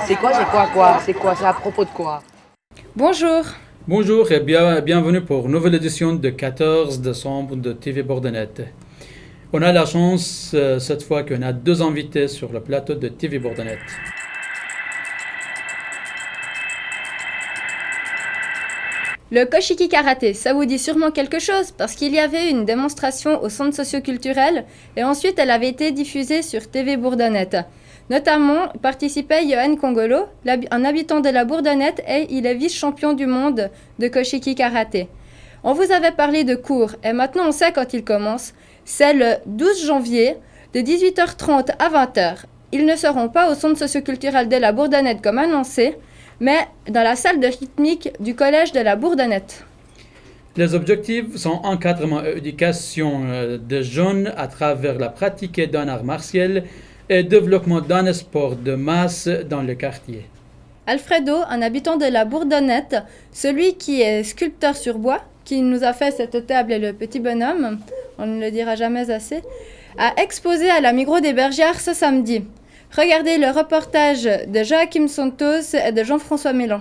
C'est quoi? C'est quoi? C'est à propos de quoi? Bonjour. Bonjour et bienvenue pour une nouvelle édition de 14 décembre de TV Bordenet. On a la chance cette fois qu'on a deux invités sur le plateau de TV Bordenet. Le Koshiki Karaté, ça vous dit sûrement quelque chose parce qu'il y avait une démonstration au centre socio-culturel et ensuite elle avait été diffusée sur TV Bourdonnette. Notamment participait Johan Kongolo, un habitant de la Bourdonnette, et il est vice-champion du monde de Koshiki Karaté. On vous avait parlé de cours et maintenant on sait quand il commence. C'est le 12 janvier de 18h30 à 20h. Ils ne seront pas au centre socio-culturel de la Bourdonnette comme annoncé, mais dans la salle de rythmique du collège de la Bourdonnette. Les objectifs sont encadrement et éducation des jeunes à travers la pratique d'un art martial et développement d'un sport de masse dans le quartier. Alfredo, un habitant de la Bourdonnette, celui qui est sculpteur sur bois, qui nous a fait cette table et le petit bonhomme, on ne le dira jamais assez, a exposé à la Migros des Bergères ce samedi. Regardez le reportage de Joachim Santos et de Jean-François Mélan.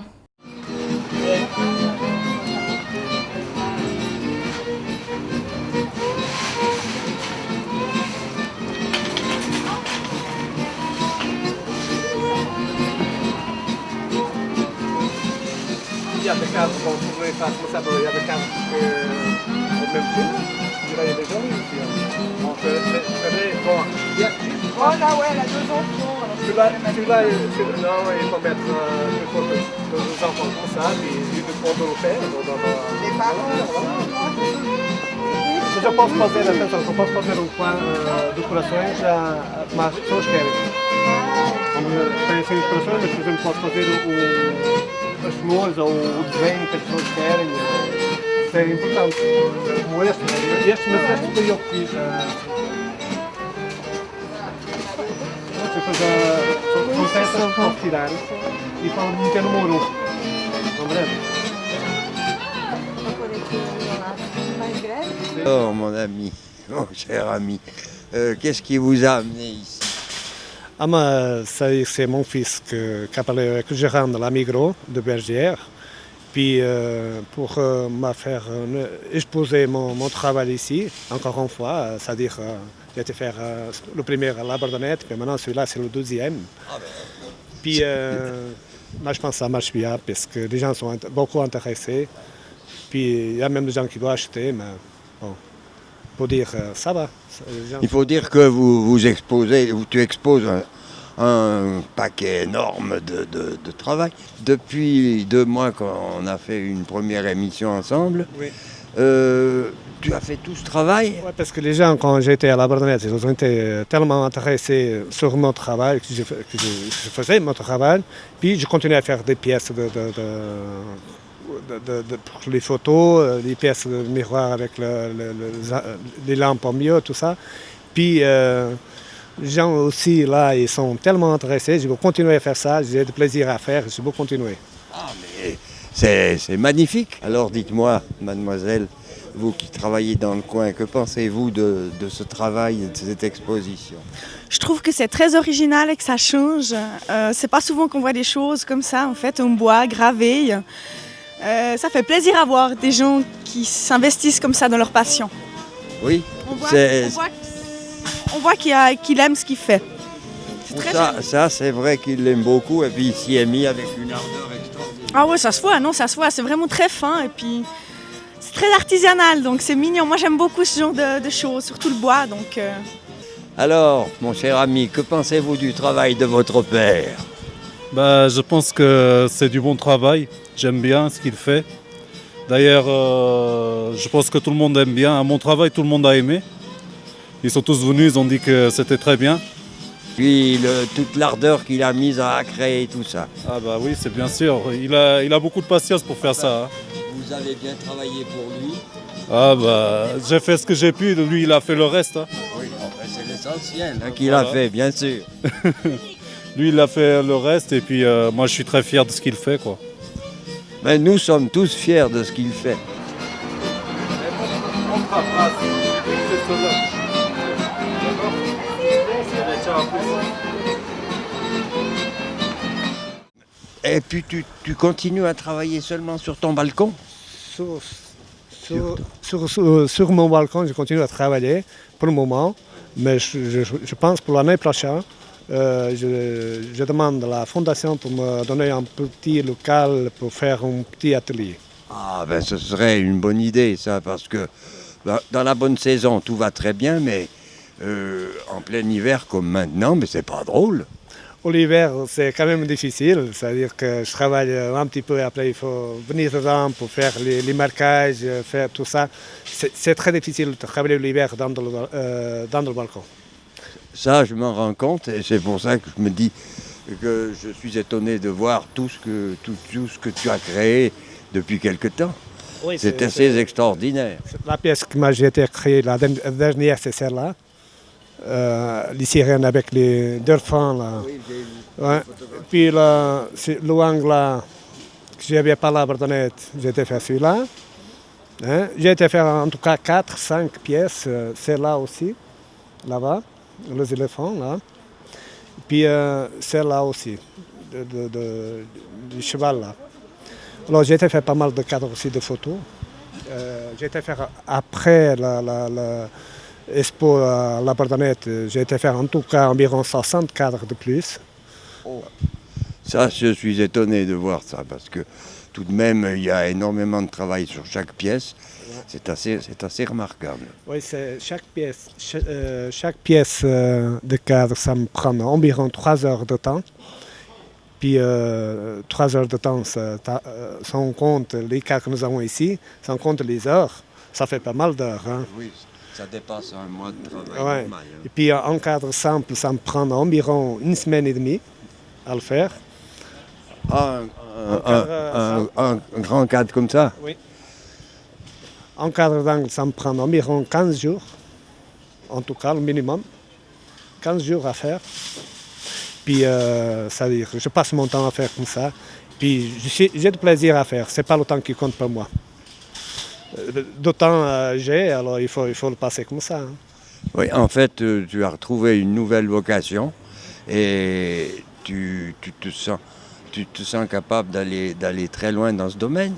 Il y a des cadres qu'on pourrait faire comme ça, il y a des cadres au même tour. Il y a des gens ici. On ferait bon. Oh là ouais, la deux options. Celui-là, non, il faut mettre une photo de nos enfants comme ça, puis une photo au père. Les parents. Eu já posso fazer, atenção, eu posso fazer decorações, mas as pessoas querem. Como tem assim decorações, mas por exemplo posso fazer as flores ou o desenho que as pessoas querem. Isso é importante. Como este, mas este foi eu que fiz. São peças que posso tirar e para meter no muro. Oh mon ami, mon cher ami, qu'est-ce qui vous a amené ici? C'est mon fils que je rends à la Migros de Bergère. Puis pour me faire exposer mon travail ici, encore une fois, c'est-à-dire j'ai été faire le premier à la Bourdonnette, puis maintenant celui-là c'est le deuxième. Puis moi je pense que ça marche bien parce que les gens sont beaucoup intéressés. Puis il y a même des gens qui doivent acheter, mais bon, pour dire ça va. Il faut dire que tu exposes un paquet énorme de travail. Depuis 2 mois qu'on a fait une première émission ensemble, oui. Tu as fait tout ce travail? Oui, parce que les gens, quand j'étais à la Bourdonnette, ils ont été tellement intéressés sur mon travail, que je faisais mon travail, puis je continuais à faire des pièces pour les photos, les pièces de miroir avec les lampes au milieu, tout ça. Puis les gens aussi, là, ils sont tellement intéressés, je vais continuer à faire ça, j'ai du plaisir à faire, je vais continuer. Ah, mais c'est magnifique. Alors dites-moi, mademoiselle, vous qui travaillez dans le coin, que pensez-vous de ce travail et de cette exposition? Je trouve que c'est très original et que ça change. C'est pas souvent qu'on voit des choses comme ça, en fait, en bois, gravées. Ça fait plaisir à voir des gens qui s'investissent comme ça dans leur passion. Oui, on voit qu'il aime ce qu'il fait. Ça, c'est vrai qu'il l'aime beaucoup et puis il s'y est mis avec une ardeur extraordinaire. Ah ouais, ça se voit, c'est vraiment très fin et puis c'est très artisanal, donc c'est mignon. Moi j'aime beaucoup ce genre de choses, surtout le bois. Donc, Alors, mon cher ami, que pensez-vous du travail de votre père? Je pense que c'est du bon travail, j'aime bien ce qu'il fait. D'ailleurs, je pense que tout le monde aime bien. À mon travail, tout le monde a aimé. Ils sont tous venus, ils ont dit que c'était très bien. Puis toute l'ardeur qu'il a mise à créer tout ça. Ah bah oui, c'est bien sûr. Il a beaucoup de patience pour faire ça. Hein. Vous avez bien travaillé pour lui? Ah bah, j'ai fait ce que j'ai pu, lui il a fait le reste. Hein. Oui, c'est l'essentiel qu'il a fait, bien sûr. Lui il a fait le reste et puis moi je suis très fier de ce qu'il fait, quoi. Mais nous sommes tous fiers de ce qu'il fait. On Et puis tu continues à travailler seulement sur ton balcon? Sur mon balcon, je continue à travailler pour le moment, mais je pense pour l'année prochaine, je demande à la fondation pour me donner un petit local pour faire un petit atelier. Ah ben ce serait une bonne idée ça, parce que dans la bonne saison tout va très bien, mais en plein hiver comme maintenant, mais c'est pas drôle. L'hiver, c'est quand même difficile, c'est-à-dire que je travaille un petit peu et après il faut venir dedans pour faire les marquages, faire tout ça. C'est très difficile de travailler l'hiver dans le balcon. Ça, je m'en rends compte et c'est pour ça que je me dis que je suis étonné de voir tout ce que tu as créé depuis quelque temps. Oui, c'est assez extraordinaire. La pièce qui m'a été créée, la dernière, c'est celle-là. Les sirènes avec les dauphins là. Oui, ouais. Puis là, l'angle là, que j'avais pas la Bourdonnette, j'ai été faire celui-là. Hein? J'ai été faire en tout cas 4-5 pièces, celle-là aussi, là-bas, les éléphants là. Puis celle-là aussi, du cheval là. Alors j'ai été faire pas mal de cadres aussi de photos. J'ai été faire après Expo à la Bourdonnette, j'ai été faire en tout cas environ 60 cadres de plus. Oh. Ça, je suis étonné de voir ça, parce que tout de même, il y a énormément de travail sur chaque pièce. C'est assez remarquable. Oui, chaque pièce de cadre, ça me prend environ 3 heures de temps. Puis 3 heures de temps, sans compte les cas que nous avons ici, sans compte les heures, ça fait pas mal d'heures. Hein. Oui. Ça dépasse un mois de travail ouais. normal. Hein. Et puis en cadre simple, ça me prend environ 1 semaine et demie à le faire. Ah, un grand cadre comme ça? Oui. En cadre d'angle, ça me prend environ 15 jours, en tout cas le minimum. 15 jours à faire. Puis c'est-à-dire je passe mon temps à faire comme ça. Puis j'ai du plaisir à faire, c'est pas le temps qui compte pour moi. D'autant j'ai, alors il faut le passer comme ça. Hein. Oui, en fait, tu as retrouvé une nouvelle vocation et tu te sens capable d'aller très loin dans ce domaine.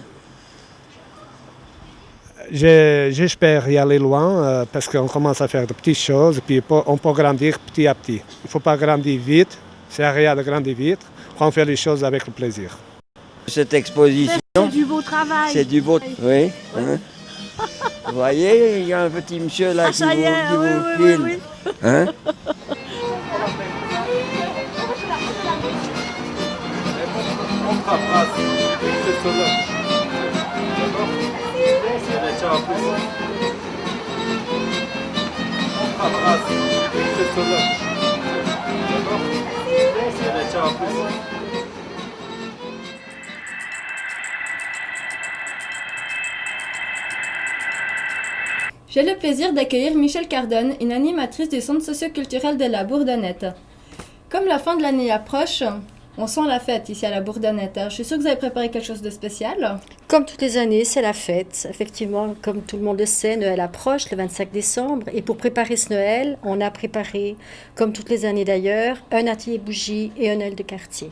J'espère y aller loin parce qu'on commence à faire de petites choses et puis on peut grandir petit à petit. Il ne faut pas grandir vite, c'est rien de grandir vite, on fait les choses avec le plaisir. Cette exposition, c'est du beau travail. C'est du beau travail. Oui. Hein? Vous voyez, il y a un petit monsieur là qui vous filme. Oui. Hein? J'ai le plaisir d'accueillir Michèle Cardone, une animatrice du Centre socioculturel de la Bourdonnette. Comme la fin de l'année approche, on sent la fête ici à la Bourdonnette. Je suis sûre que vous avez préparé quelque chose de spécial. Comme toutes les années, c'est la fête. Effectivement, comme tout le monde le sait, Noël approche le 25 décembre. Et pour préparer ce Noël, on a préparé, comme toutes les années d'ailleurs, un atelier bougie et un Noël de quartier.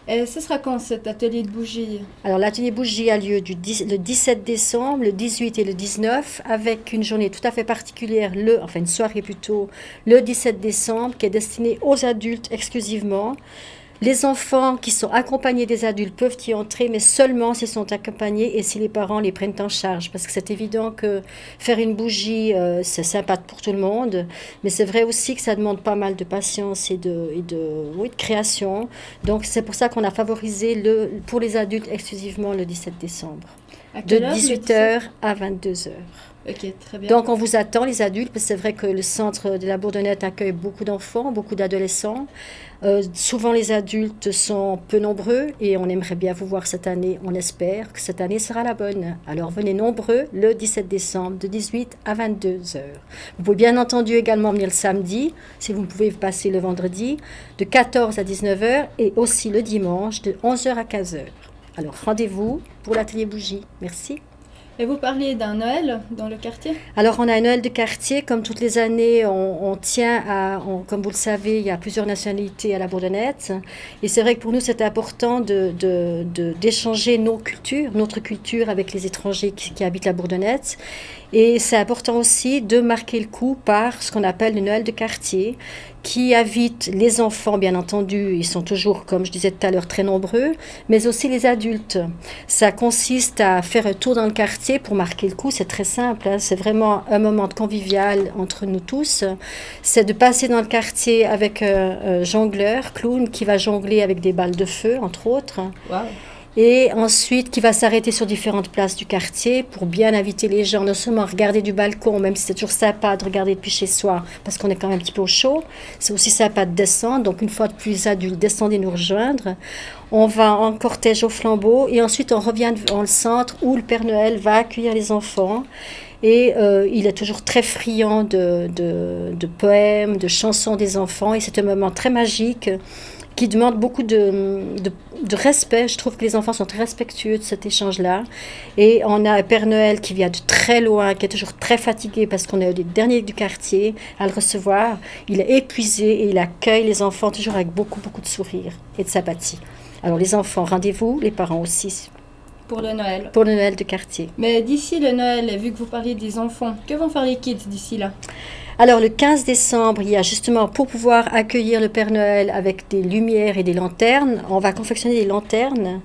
Et ce sera quand cet atelier de bougie? Alors l'atelier bougie a lieu le 17 décembre, le 18 et le 19, avec une journée tout à fait particulière, une soirée plutôt, le 17 décembre, qui est destinée aux adultes exclusivement. Les enfants qui sont accompagnés des adultes peuvent y entrer, mais seulement s'ils sont accompagnés et si les parents les prennent en charge. Parce que c'est évident que faire une bougie, c'est sympa pour tout le monde, mais c'est vrai aussi que ça demande pas mal de patience et de création. Donc c'est pour ça qu'on a favorisé pour les adultes exclusivement le 17 décembre, de 18h à 22h. Ok, très bien. Donc on vous attend les adultes, parce que c'est vrai que le centre de la Bourdonnette accueille beaucoup d'enfants, beaucoup d'adolescents. Souvent les adultes sont peu nombreux et on aimerait bien vous voir cette année. On espère que cette année sera la bonne. Alors venez nombreux le 17 décembre de 18 à 22h. Vous pouvez bien entendu également venir le samedi, si vous pouvez passer le vendredi, de 14 à 19h et aussi le dimanche de 11h à 15h. Alors rendez-vous pour l'atelier bougie. Merci. Et vous parliez d'un Noël dans le quartier? Alors, on a un Noël de quartier. Comme toutes les années, on tient à, comme vous le savez, il y a plusieurs nationalités à la Bourdonnette. Et c'est vrai que pour nous, c'est important d'échanger nos cultures, notre culture avec les étrangers qui habitent la Bourdonnette. Et c'est important aussi de marquer le coup par ce qu'on appelle le Noël de quartier, qui invite les enfants, bien entendu, ils sont toujours, comme je disais tout à l'heure, très nombreux, mais aussi les adultes. Ça consiste à faire un tour dans le quartier pour marquer le coup, c'est très simple, hein, c'est vraiment un moment convivial entre nous tous. C'est de passer dans le quartier avec un jongleur, clown, qui va jongler avec des balles de feu, entre autres. Wow. Et ensuite qui va s'arrêter sur différentes places du quartier pour bien inviter les gens, non seulement à regarder du balcon, même si c'est toujours sympa de regarder depuis chez soi, parce qu'on est quand même un petit peu au chaud, c'est aussi sympa de descendre, donc une fois de plus adultes, descendez nous rejoindre. On va en cortège au flambeau et ensuite on revient dans le centre où le Père Noël va accueillir les enfants. Et il est toujours très friand de poèmes, de chansons des enfants, et c'est un moment très magique qui demande beaucoup de respect. Je trouve que les enfants sont très respectueux de cet échange-là. Et on a un Père Noël qui vient de très loin, qui est toujours très fatigué parce qu'on est les derniers du quartier à le recevoir. Il est épuisé et il accueille les enfants toujours avec beaucoup, beaucoup de sourire et de sympathie. Alors les enfants, rendez-vous, les parents aussi. Pour le Noël. Pour le Noël de quartier. Mais d'ici le Noël, vu que vous parliez des enfants, que vont faire les kids d'ici là? Alors le 15 décembre, il y a justement, pour pouvoir accueillir le Père Noël avec des lumières et des lanternes, on va confectionner des lanternes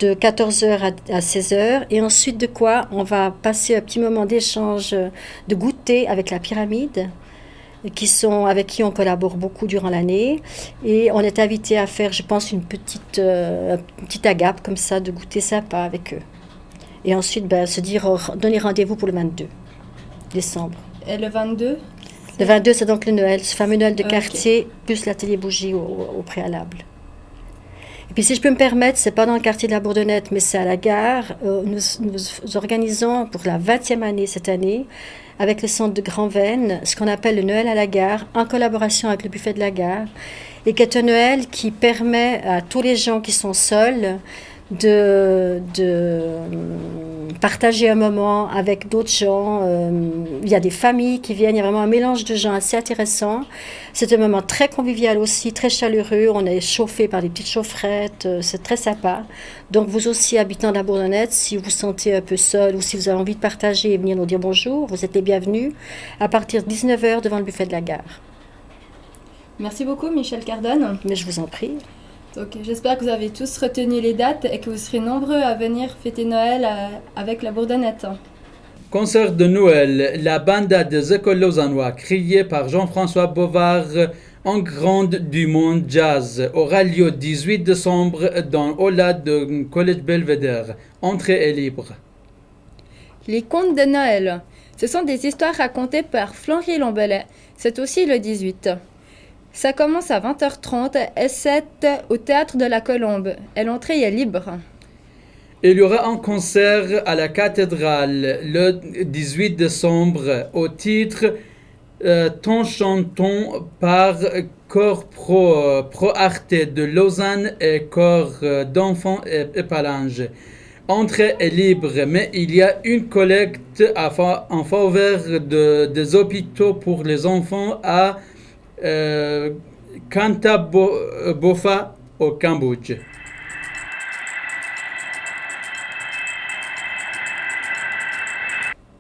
de 14h à 16h. Et ensuite de quoi, on va passer un petit moment d'échange, de goûter avec la pyramide, avec qui on collabore beaucoup durant l'année. Et on est invité à faire, je pense, une petite agape comme ça, de goûter sympa avec eux. Et ensuite, donner rendez-vous pour le 22 décembre. Et le 22? Le 22, c'est donc le Noël, ce fameux Noël de quartier, plus l'atelier bougie au préalable. Et puis, si je peux me permettre, c'est pas dans le quartier de la Bourdonnette, mais c'est à la gare. Nous organisons pour la 20e année cette année, avec le centre de Grand-Venne, ce qu'on appelle le Noël à la gare, en collaboration avec le buffet de la gare, et qui est un Noël qui permet à tous les gens qui sont seuls de partager un moment avec d'autres gens. Il y a des familles qui viennent, il y a vraiment un mélange de gens assez intéressant. C'est un moment très convivial aussi, très chaleureux. On est chauffé par des petites chaufferettes, c'est très sympa. Donc vous aussi, habitants de la Bourdonnette, si vous vous sentez un peu seul ou si vous avez envie de partager et venir nous dire bonjour, vous êtes les bienvenus à partir de 19h devant le buffet de la gare. Merci beaucoup Michel Cardone. Mais je vous en prie. Donc, j'espère que vous avez tous retenu les dates et que vous serez nombreux à venir fêter Noël avec la Bourdonnette. Concert de Noël, la banda des écoles lausannois, créée par Jean-François Bovard en grande du monde jazz, aura lieu 18 décembre dans Aula de Collège Belvedere. Entrée est libre. Les contes de Noël. Ce sont des histoires racontées par Fleury Lombelet. C'est aussi le 18. Ça commence à 20h30 et c'est au Théâtre de la Colombe. Et l'entrée est libre. Il y aura un concert à la cathédrale le 18 décembre au titre Ton chanton par Chor Pro Arte de Lausanne et Chor d'enfants et Palange. Entrée est libre, mais il y a une collecte en faveur des hôpitaux pour les enfants à Kantabofa au Cambodge.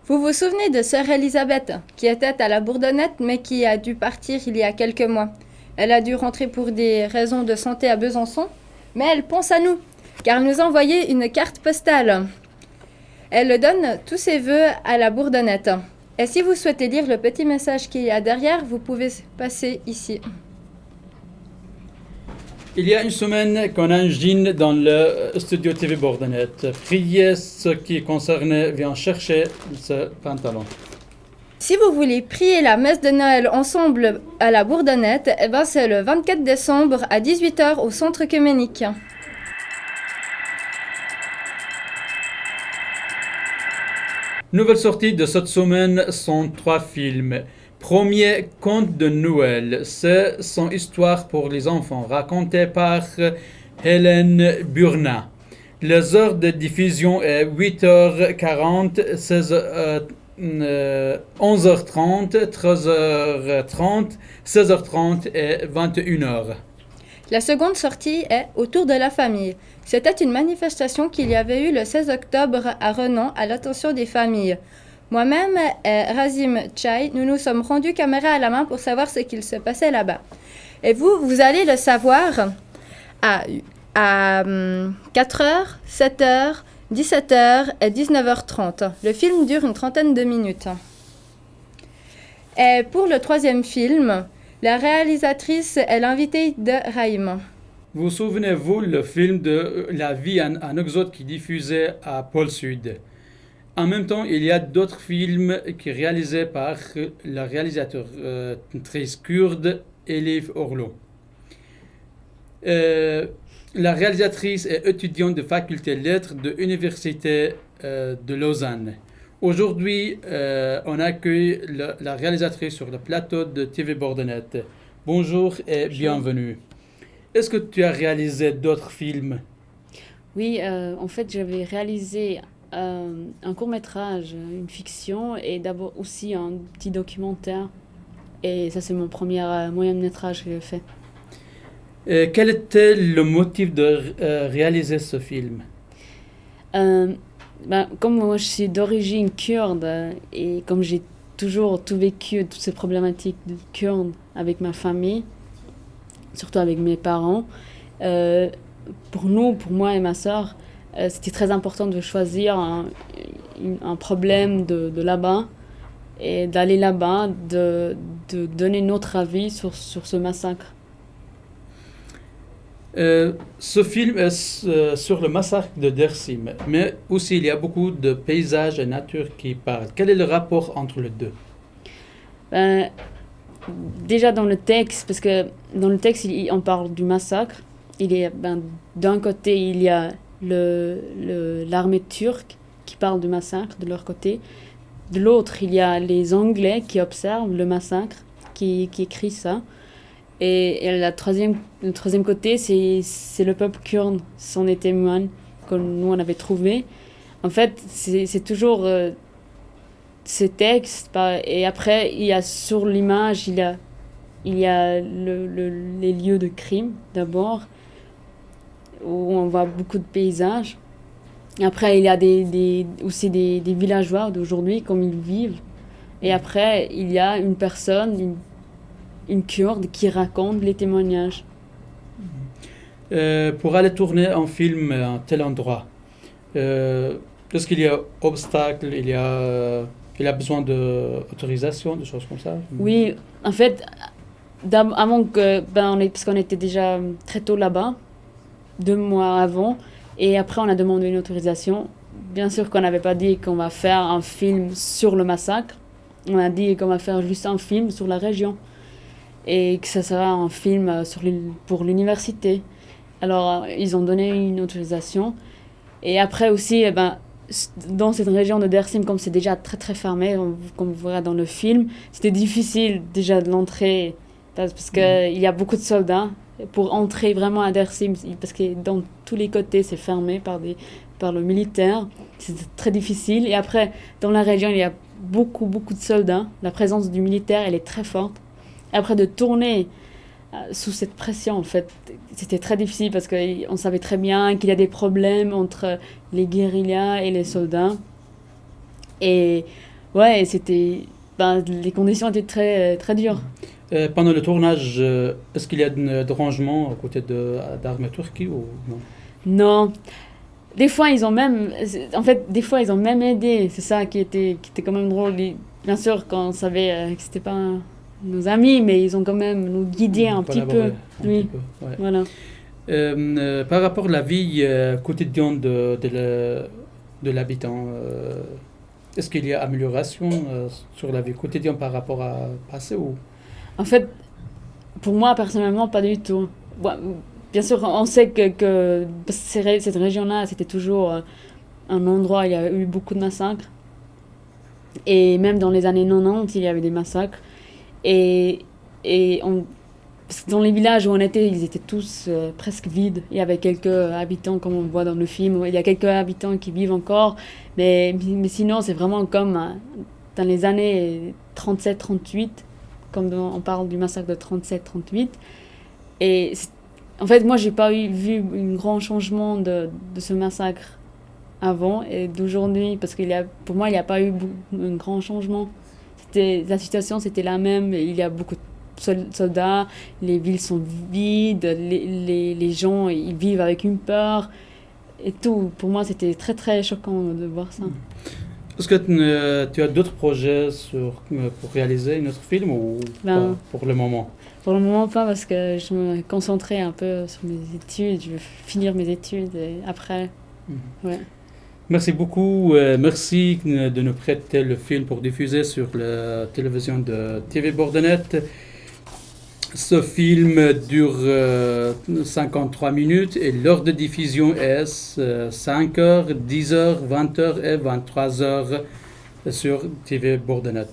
Vous vous souvenez de sœur Elisabeth, qui était à la Bourdonnette mais qui a dû partir il y a quelques mois. Elle a dû rentrer pour des raisons de santé à Besançon, mais elle pense à nous, car elle nous a envoyé une carte postale. Elle donne tous ses vœux à la Bourdonnette. Et si vous souhaitez lire le petit message qu'il y a derrière, vous pouvez passer ici. Il y a une semaine qu'on a un jean dans le studio TV Bourdonnette. Priez ce qui concerne, vient chercher ce pantalon. Si vous voulez prier la messe de Noël ensemble à la Bourdonnette, c'est le 24 décembre à 18h au Centre œcuménique. Nouvelle sortie de cette semaine sont 3 films. Premier, Conte de Noël. C'est son histoire pour les enfants, racontée par Hélène Burna. Les heures de diffusion est 8h40, 11h30, 13h30, 16h30 et 21h. La seconde sortie est Autour de la famille. C'était une manifestation qu'il y avait eu le 16 octobre à Renan à l'attention des familles. Moi-même et Razim Chai, nous nous sommes rendus caméra à la main pour savoir ce qu'il se passait là-bas. Et vous allez le savoir à 4h, 7h, 17h et 19h30. Le film dure une trentaine de minutes. Et pour le troisième film, la réalisatrice est l'invitée de Raïm. Vous souvenez-vous le film de La vie en exode qui diffusait à Pôle Sud? En même temps, il y a d'autres films qui réalisés par le réalisateur kurde Elif Orlo. La réalisatrice est étudiante de faculté lettres de l'Université de Lausanne. Aujourd'hui, on accueille la réalisatrice sur le plateau de TV Bordenet. Bonjour et bienvenue. Est-ce que tu as réalisé d'autres films? Oui, en fait, j'avais réalisé un court-métrage, une fiction et d'abord aussi un petit documentaire. Et ça, c'est mon premier moyen-métrage que j'ai fait. Quel était le motif de réaliser ce film? Comme moi, je suis d'origine kurde et comme j'ai toujours tout vécu, toutes ces problématiques de kurde avec ma famille, surtout avec mes parents, pour moi et ma sœur, c'était très important de choisir un problème de là-bas et d'aller là-bas, de donner notre avis sur ce massacre. Ce film est sur le massacre de Dersim, mais aussi il y a beaucoup de paysages et nature qui parlent. Quel est le rapport entre les deux? Déjà dans le texte, parce que dans le texte on parle du massacre. D'un côté il y a l'armée turque qui parle du massacre de leur côté. De l'autre il y a les Anglais qui observent le massacre, qui écrit ça. Et le troisième côté, c'est le peuple kurde, ce sont des témoins que nous on avait trouvés. En fait, c'est toujours ces textes. Et après, il y a sur l'image, il y a les lieux de crime d'abord, où on voit beaucoup de paysages. Après, il y a aussi des villageois d'aujourd'hui, comme ils vivent. Et après, il y a une personne, une kurde qui raconte les témoignages. Pour aller tourner un film à un tel endroit, est-ce qu'il y a obstacles, il y a besoin d'autorisation, des choses comme ça? Oui, en fait, avant que, parce qu'on était déjà très tôt là-bas, 2 mois avant, et après on a demandé une autorisation. Bien sûr qu'on n'avait pas dit qu'on va faire un film sur le massacre, on a dit qu'on va faire juste un film sur la région. Et que ça sera un film pour l'université. Alors, ils ont donné une autorisation. Et après aussi, dans cette région de Dersim, comme c'est déjà très très fermé, comme vous verrez dans le film, c'était difficile déjà de l'entrée, parce qu'il y a beaucoup de soldats. Pour entrer vraiment à Dersim, parce que dans tous les côtés, c'est fermé par le militaire, c'est très difficile. Et après, dans la région, il y a beaucoup de soldats. La présence du militaire, elle est très forte. Après de tourner sous cette pression, en fait, c'était très difficile parce qu'on savait très bien qu'il y a des problèmes entre les guérillas et les soldats. Et ouais, les conditions étaient très, très dures. Pendant le tournage, est-ce qu'il y a de rangements à côté d'armée turque ou non? Non. Des fois, ils ont même aidé. C'est ça qui était quand même drôle. Bien sûr, quand on savait que c'était pas nos amis, mais ils ont quand même nous guidés un petit peu. Oui, ouais. Voilà. Par rapport à la vie quotidienne de l'habitant, est-ce qu'il y a amélioration sur la vie quotidienne par rapport à passé ou? En fait, pour moi, personnellement, pas du tout. Bon, bien sûr, on sait que cette région-là, c'était toujours un endroit où il y a eu beaucoup de massacres. Et même dans les années 90, il y avait des massacres. Et parce que dans les villages où on était, ils étaient tous presque vides. Il y avait quelques habitants, comme on le voit dans le film. Il y a quelques habitants qui vivent encore. Mais sinon, c'est vraiment comme dans les années 37-38, comme on parle du massacre de 37-38. Et en fait, moi, j'ai pas vu un grand changement de ce massacre avant et d'aujourd'hui, parce pour moi, il n'y a pas eu un grand changement. La situation, c'était la même. Il y a beaucoup de soldats, les villes sont vides, les gens, ils vivent avec une peur et tout. Pour moi, c'était très, très choquant de voir ça. Est-ce que tu as d'autres projets pour réaliser notre film ou pas pour le moment? Pour le moment, pas, parce que je me concentrais un peu sur mes études. Je veux finir mes études et après, ouais. Merci beaucoup. Merci de nous prêter le film pour diffuser sur la télévision de TV Bordelais. Ce film dure 53 minutes et l'heure de diffusion est 5h, 10h, 20h et 23h sur TV Bordelais.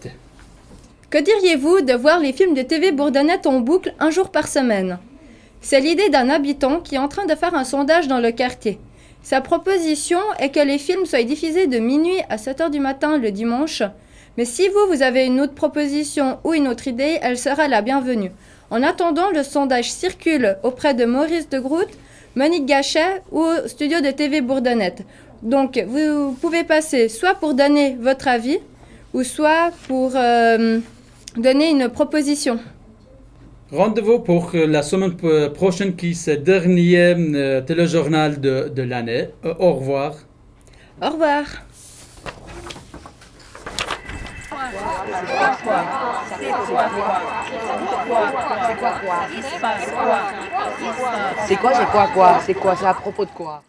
Que diriez-vous de voir les films de TV Bordelais en boucle un jour par semaine? C'est l'idée d'un habitant qui est en train de faire un sondage dans le quartier. Sa proposition est que les films soient diffusés de minuit à 7h du matin le dimanche. Mais si vous avez une autre proposition ou une autre idée, elle sera la bienvenue. En attendant, le sondage circule auprès de Maurice de Groot, Monique Gachet ou au studio de TV Bourdonnais. Donc, vous pouvez passer soit pour donner votre avis ou soit pour donner une proposition. Rendez-vous pour la semaine prochaine qui est le dernier téléjournal de l'année. Au revoir. Au revoir. C'est quoi? C'est à propos de quoi?